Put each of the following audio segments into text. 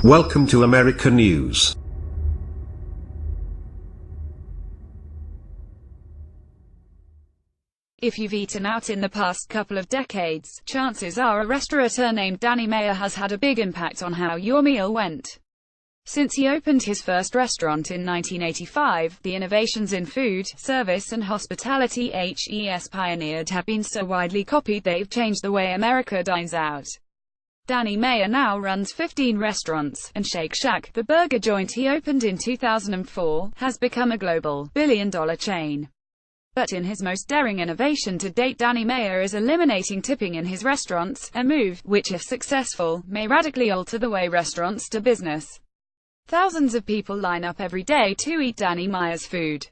Welcome to America News. If you've eaten out in the past couple of decades, chances are a restaurateur named Danny Meyer has had a big impact on how your meal went. Since he opened his first restaurant in 1985, the innovations in food, service and hospitality he's pioneered have been so widely copied they've changed the way America dines out. Danny Meyer now runs 15 restaurants, and Shake Shack, the burger joint he opened in 2004, has become a global, billion-dollar chain. But in his most daring innovation to date, Danny Meyer is eliminating tipping in his restaurants, a move, which if successful, may radically alter the way restaurants do business. Thousands of people line up every day to eat Danny Meyer's food.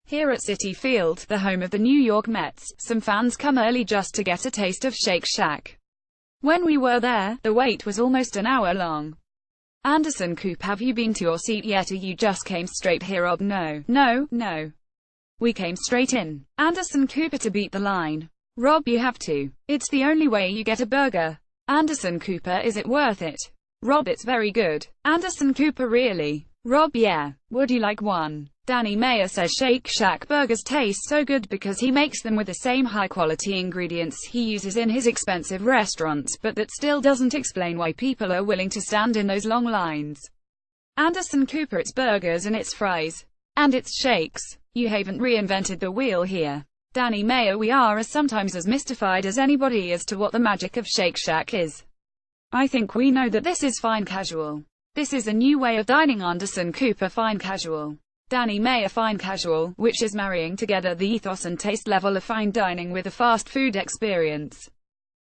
Here at Citi Field, the home of the New York Mets, some fans come early just to get a taste of Shake Shack. When we were there, the wait was almost an hour long. Anderson Coop, have you been to your seat yet, or you just came straight here? Rob, no. We came straight in. Anderson Cooper, to beat the line. Rob, you have to. It's the only way you get a burger. Anderson Cooper, is it worth it? Rob, it's very good. Anderson Cooper, really? Rob, yeah. Would you like one? Danny Meyer says Shake Shack burgers taste so good because he makes them with the same high-quality ingredients he uses in his expensive restaurants, but that still doesn't explain why people are willing to stand in those long lines. Anderson Cooper, it's burgers and it's fries. And it's shakes. You haven't reinvented the wheel here. Danny Meyer, we are sometimes as mystified as anybody as to what the magic of Shake Shack is. I think we know that this is fine casual. This is a new way of dining. Anderson Cooper, fine casual. Danny Meyer, fine casual, which is marrying together the ethos and taste level of fine dining with a fast food experience.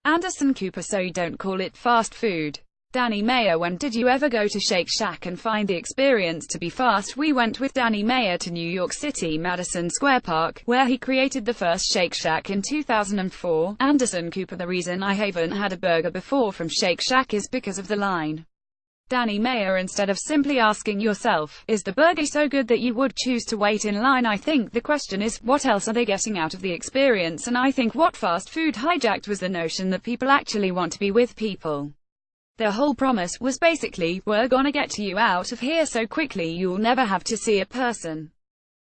Anderson Cooper, so you don't call it fast food. Danny Meyer, when did you ever go to Shake Shack and find the experience to be fast? We went with Danny Meyer to New York City, Madison Square Park, where he created the first Shake Shack in 2004. Anderson Cooper, the reason I haven't had a burger before from Shake Shack is because of the line. Danny Meyer, instead of simply asking yourself, is the burger so good that you would choose to wait in line? I think the question is, what else are they getting out of the experience? And I think what fast food hijacked was the notion that people actually want to be with people. Their whole promise was basically, we're gonna get you out of here so quickly you'll never have to see a person.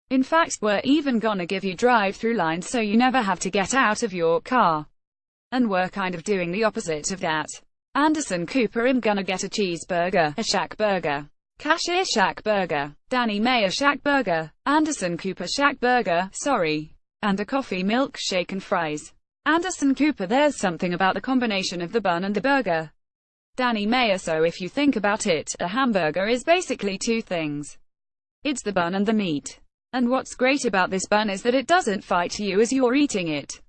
In fact, we're even gonna give you drive-through lines so you never have to get out of your car. And we're kind of doing the opposite of that. Anderson Cooper, I'm gonna get a cheeseburger, a Shack burger. Cashier, Shack burger. Danny Meyer, Shack burger. Anderson Cooper, Shack burger, sorry. And a coffee, milkshake and fries. Anderson Cooper, there's something about the combination of the bun and the burger. Danny Meyer, so if you think about it, a hamburger is basically two things. It's the bun and the meat. And what's great about this bun is that it doesn't fight you as you're eating it.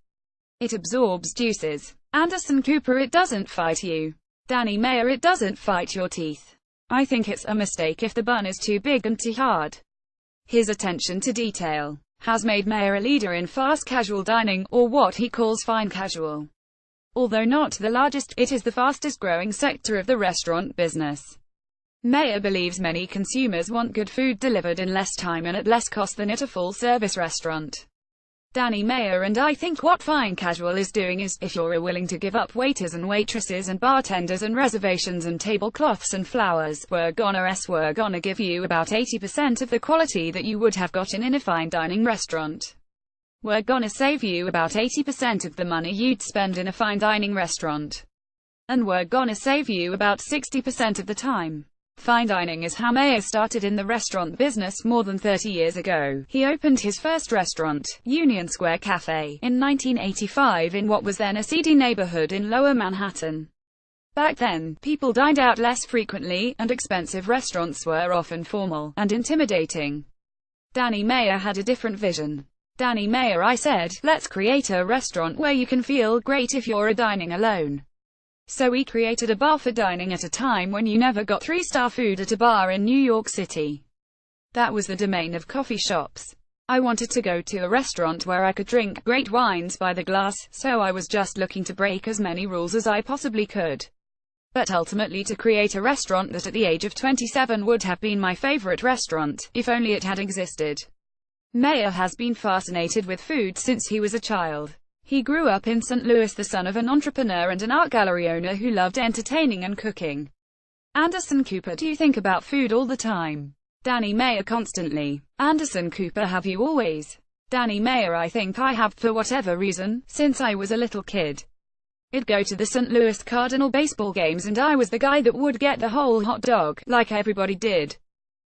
It absorbs juices. Anderson Cooper, it doesn't fight you. Danny Meyer, it doesn't fight your teeth. I think it's a mistake if the bun is too big and too hard. His attention to detail has made Meyer a leader in fast casual dining, or what he calls fine casual. Although not the largest, it is the fastest growing sector of the restaurant business. Meyer believes many consumers want good food delivered in less time and at less cost than at a full-service restaurant. Danny Meyer, and I think what fine casual is doing is, if you're willing to give up waiters and waitresses and bartenders and reservations and tablecloths and flowers, we're gonna give you about 80% of the quality that you would have gotten in a fine dining restaurant. We're gonna save you about 80% of the money you'd spend in a fine dining restaurant. And we're gonna save you about 60% of the time. Fine dining is how Meyer started in the restaurant business more than 30 years ago. He opened his first restaurant, Union Square Cafe, in 1985 in what was then a seedy neighborhood in Lower Manhattan. Back then, people dined out less frequently, and expensive restaurants were often formal and intimidating. Danny Meyer had a different vision. Danny Meyer, I said, let's create a restaurant where you can feel great if you're dining alone. So we created a bar for dining at a time when you never got 3-star food at a bar in New York City. That was the domain of coffee shops. I wanted to go to a restaurant where I could drink great wines by the glass, so I was just looking to break as many rules as I possibly could. But ultimately to create a restaurant that at the age of 27 would have been my favorite restaurant, if only it had existed. Meyer has been fascinated with food since he was a child. He grew up in St. Louis, the son of an entrepreneur and an art gallery owner who loved entertaining and cooking. Anderson Cooper, do you think about food all the time? Danny Meyer, constantly. Anderson Cooper, have you always? Danny Meyer, I think I have, for whatever reason, since I was a little kid. I'd go to the St. Louis Cardinal baseball games and I was the guy that would get the whole hot dog, like everybody did.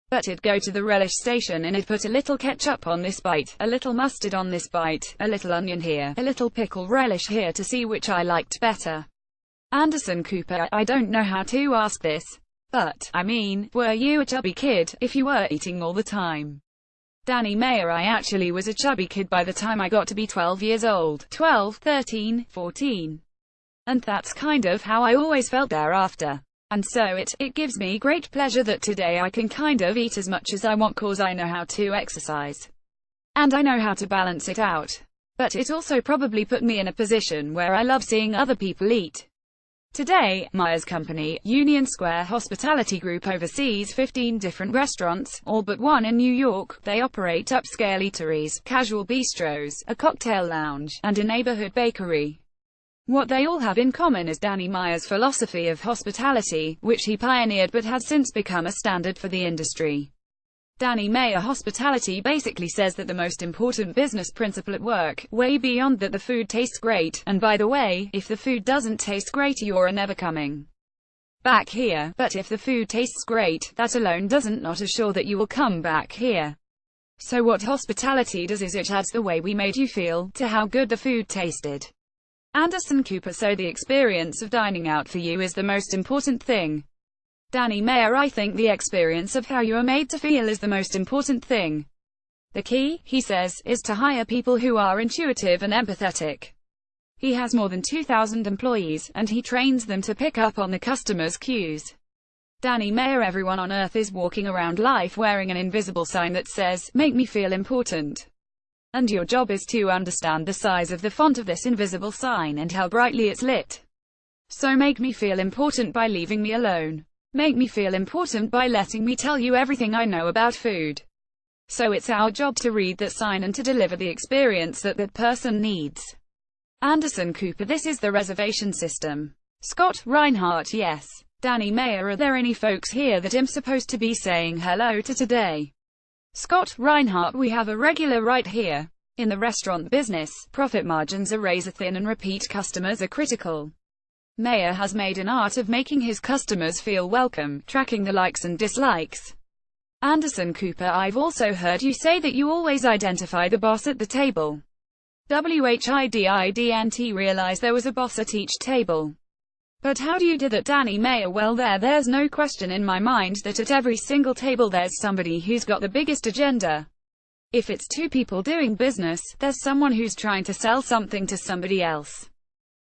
But it'd go to the relish station and it'd put a little ketchup on this bite, a little mustard on this bite, a little onion here, a little pickle relish here to see which I liked better. Anderson Cooper, I don't know how to ask this, but, I mean, were you a chubby kid, if you were eating all the time? Danny Meyer, I actually was a chubby kid by the time I got to be 12 years old, 12, 13, 14. And that's kind of how I always felt thereafter. And so it gives me great pleasure that today I can kind of eat as much as I want cause I know how to exercise. And I know how to balance it out. But it also probably put me in a position where I love seeing other people eat. Today, Meyer's company, Union Square Hospitality Group, oversees 15 different restaurants, all but one in New York. They operate upscale eateries, casual bistros, a cocktail lounge, and a neighborhood bakery. What they all have in common is Danny Meyer's philosophy of hospitality, which he pioneered but has since become a standard for the industry. Danny Meyer hospitality basically says that the most important business principle at work, way beyond that the food tastes great, and by the way, if the food doesn't taste great you're never coming back here, but if the food tastes great, that alone doesn't not assure that you will come back here. So what hospitality does is it adds the way we made you feel, to how good the food tasted. Anderson Cooper, so the experience of dining out for you is the most important thing. Danny Meyer, I think the experience of how you are made to feel is the most important thing. The key, he says, is to hire people who are intuitive and empathetic. He has more than 2,000 employees, and he trains them to pick up on the customers' cues. Danny Meyer, everyone on earth is walking around life wearing an invisible sign that says, "Make me feel important." And your job is to understand the size of the font of this invisible sign and how brightly it's lit. So make me feel important by leaving me alone. Make me feel important by letting me tell you everything I know about food. So it's our job to read that sign and to deliver the experience that that person needs. Anderson Cooper, this is the reservation system. Scott Reinhardt, yes. Danny Meyer, are there any folks here that I'm supposed to be saying hello to today? Scott Reinhardt, we have a regular right here. In the restaurant business, profit margins are razor thin and repeat customers are critical. Meyer has made an art of making his customers feel welcome, tracking the likes and dislikes. Anderson Cooper, I've also heard you say that you always identify the boss at the table. WHIDIDNT, realize there was a boss at each table. But how do you do that, Danny Meyer? Well, there's no question in my mind that at every single table there's somebody who's got the biggest agenda. If it's two people doing business, there's someone who's trying to sell something to somebody else.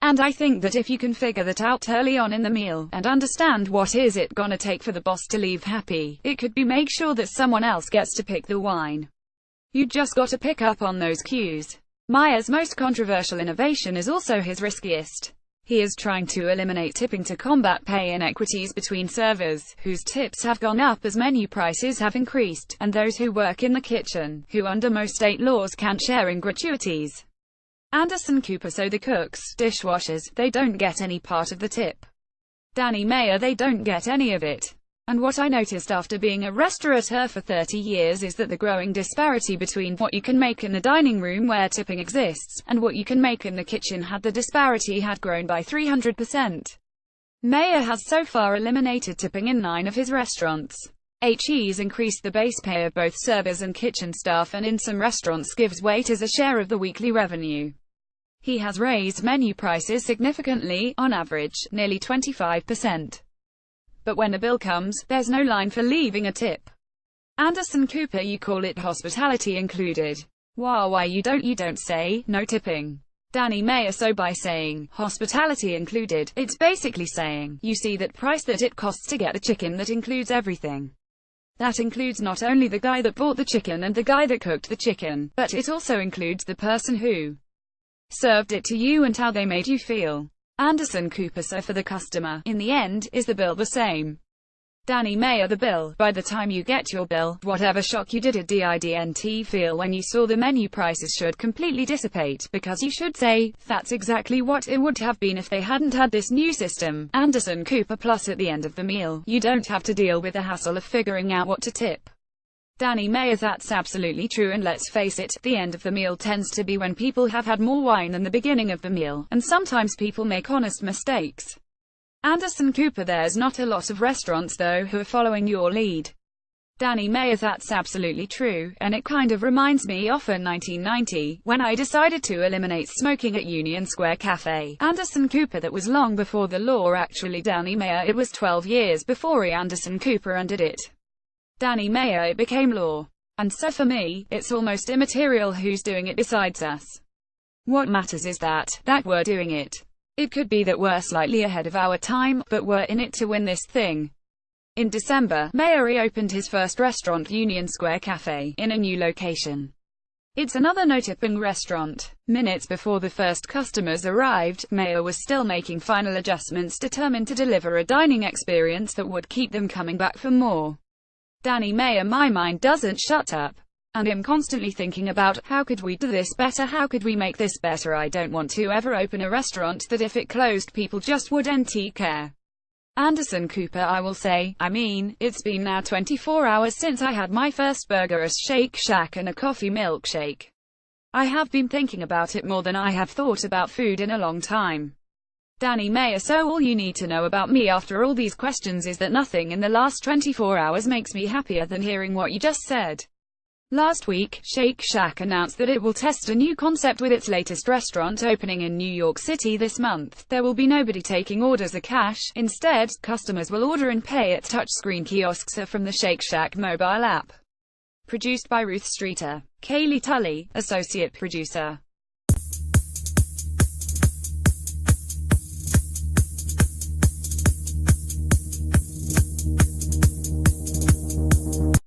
And I think that if you can figure that out early on in the meal, and understand what is it gonna take for the boss to leave happy, it could be make sure that someone else gets to pick the wine. You just gotta pick up on those cues. Meyer's most controversial innovation is also his riskiest. He is trying to eliminate tipping to combat pay inequities between servers, whose tips have gone up as menu prices have increased, and those who work in the kitchen, who under most state laws can't share in gratuities. Anderson Cooper, so the cooks, dishwashers, they don't get any part of the tip. Danny Meyer, they don't get any of it. And what I noticed after being a restaurateur for 30 years is that the growing disparity between what you can make in the dining room where tipping exists, and what you can make in the kitchen had grown by 300%. Meyer has so far eliminated tipping in 9 of his restaurants. He's increased the base pay of both servers and kitchen staff, and in some restaurants gives waiters a share of the weekly revenue. He has raised menu prices significantly, on average, nearly 25%. But when a bill comes, there's no line for leaving a tip. Anderson Cooper, you call it hospitality included. Why you don't say, no tipping. Danny Meyer, so by saying, hospitality included, it's basically saying, you see that price that it costs to get the chicken that includes everything. That includes not only the guy that bought the chicken and the guy that cooked the chicken, but it also includes the person who served it to you and how they made you feel. Anderson Cooper, so for the customer, in the end, is the bill the same? Danny Meyer the bill. By the time you get your bill, whatever shock you didn't feel when you saw the menu prices should completely dissipate, because you should say, that's exactly what it would have been if they hadn't had this new system. Anderson Cooper. Plus at the end of the meal, you don't have to deal with the hassle of figuring out what to tip. Danny Meyer. That's absolutely true, and let's face it, the end of the meal tends to be when people have had more wine than the beginning of the meal, and sometimes people make honest mistakes. Anderson Cooper. There's not a lot of restaurants though who are following your lead. Danny Meyer. That's absolutely true, and it kind of reminds me of 1990, when I decided to eliminate smoking at Union Square Cafe. Anderson Cooper. That was long before the law actually. Danny Meyer. It was 12 years before Anderson Cooper undid it. Danny Meyer. It became law. And so for me, it's almost immaterial who's doing it besides us. What matters is that we're doing it. It could be that we're slightly ahead of our time, but we're in it to win this thing. In December, Meyer reopened his first restaurant, Union Square Cafe, in a new location. It's another no-tipping restaurant. Minutes before the first customers arrived, Meyer was still making final adjustments, determined to deliver a dining experience that would keep them coming back for more. Danny Meyer. My mind doesn't shut up. And I'm constantly thinking about, how could we do this better, how could we make this better. I don't want to ever open a restaurant that if it closed people just wouldn't care. Anderson Cooper. I will say, it's been now 24 hours since I had my first burger, a Shake Shack and a coffee milkshake. I have been thinking about it more than I have thought about food in a long time. Danny Meyer. So all you need to know about me after all these questions is that nothing in the last 24 hours makes me happier than hearing what you just said. Last week, Shake Shack announced that it will test a new concept with its latest restaurant opening in New York City this month. There will be nobody taking orders or cash. Instead, customers will order and pay at touchscreen kiosks or from the Shake Shack mobile app. Produced by Ruth Streeter, Kaylee Tully, associate producer.